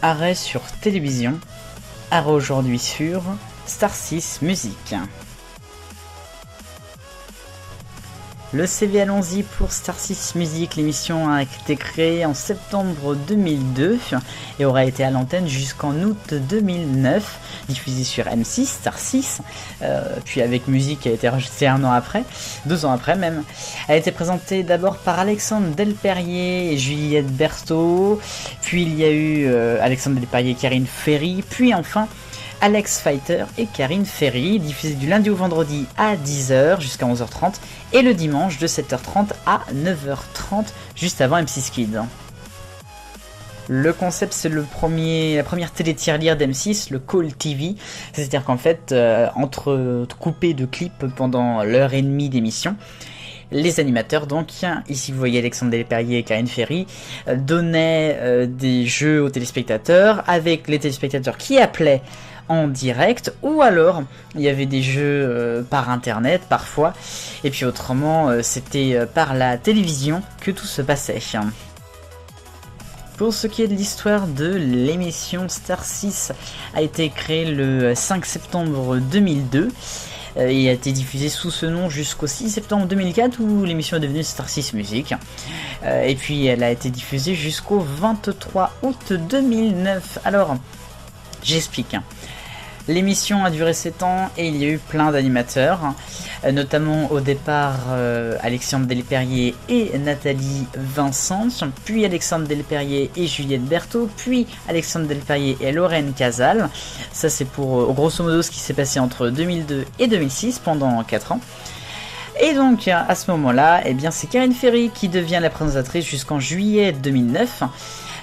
arrêt sur télévision, arrêt aujourd'hui sur Star 6 Musique. Le CV Allons-y pour Star 6 Musique, l'émission a été créée en septembre 2002 et aura été à l'antenne jusqu'en août 2009, diffusée sur M6, Star 6, puis avec musique a été rajoutée 2 ans après même. Elle a été présentée d'abord par Alexandre Delperrier et Juliette Berthaud, puis il y a eu Alexandre Delperrier et Karine Ferry, puis enfin Alex Fighter et Karine Ferry, diffusée du lundi au vendredi à 10h jusqu'à 11h30 et le dimanche de 7h30 à 9h30 juste avant M6 Kids. Le concept, c'est la première télé-tirelire d'M6, le Call TV, c'est-à-dire qu'en fait, coupé de clips pendant l'heure et demie d'émission, les animateurs, donc, ici vous voyez Alexandre Delperrier et Karine Ferry, donnaient des jeux aux téléspectateurs, avec les téléspectateurs qui appelaient en direct, ou alors il y avait des jeux par internet parfois, et puis autrement c'était par la télévision que tout se passait. Pour ce qui est de l'histoire de l'émission, Star 6 a été créée le 5 septembre 2002 et a été diffusée sous ce nom jusqu'au 6 septembre 2004 où l'émission est devenue Star 6 Musique. Et puis elle a été diffusée jusqu'au 23 août 2009. Alors, j'explique. L'émission a duré 7 ans et il y a eu plein d'animateurs, notamment au départ Alexandre Delperrier et Nathalie Vincent, puis Alexandre Delperrier et Juliette Berthaud, puis Alexandre Delperrier et Lorraine Casal. Ça c'est pour grosso modo ce qui s'est passé entre 2002 et 2006 pendant 4 ans. Et donc à ce moment-là, eh bien, c'est Karine Ferry qui devient la présentatrice jusqu'en juillet 2009,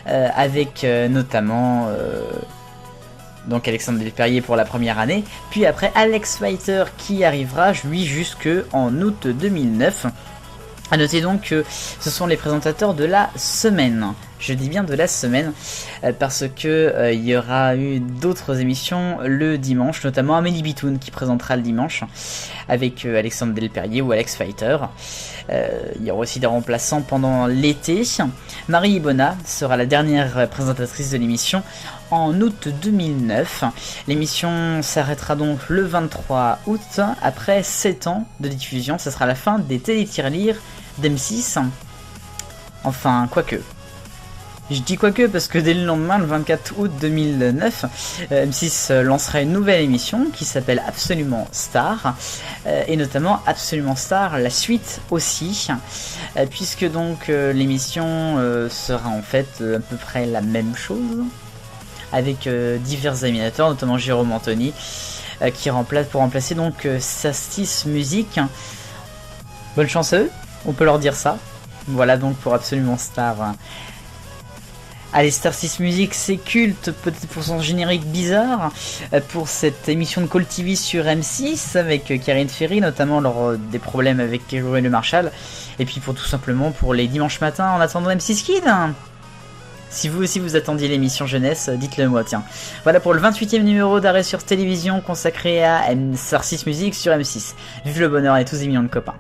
avec notamment donc Alexandre Delperrier pour la première année, puis après Alex Fighter qui arrivera lui jusque en août 2009. A noter donc que ce sont les présentateurs de la semaine. Je dis bien de la semaine parce que il y aura eu d'autres émissions le dimanche, notamment Amélie Bitoun qui présentera le dimanche avec Alexandre Delperrier ou Alex Fighter. Il y aura aussi des remplaçants pendant l'été. Marie Ibonna sera la dernière présentatrice de l'émission en août 2009. L'émission s'arrêtera donc le 23 août après 7 ans de diffusion. Ce sera la fin des télé-tirelires d'M6. Enfin, quoique. Je dis quoique parce que dès le lendemain, le 24 août 2009, M6 lancera une nouvelle émission qui s'appelle Absolument Star, et notamment Absolument Star, la suite aussi, puisque donc l'émission sera en fait à peu près la même chose, avec divers animateurs, notamment Jérôme Anthony, qui pour remplacer donc Star 6 Musique. Bonne chance à eux, on peut leur dire ça. Voilà donc pour Absolument Star. Allez, Star 6 Musique, c'est culte, peut-être pour son générique bizarre, pour cette émission de Call TV sur M6, avec Karine Ferry, notamment lors des problèmes avec Joël Le Marchal, et puis pour tout simplement pour les dimanches matins en attendant M6 Kids. Si vous aussi vous attendiez l'émission jeunesse, dites-le moi, tiens. Voilà pour le 28e numéro d'arrêt sur télévision consacré à Star 6 Musique sur M6. Vive le bonheur et tous des millions de copains.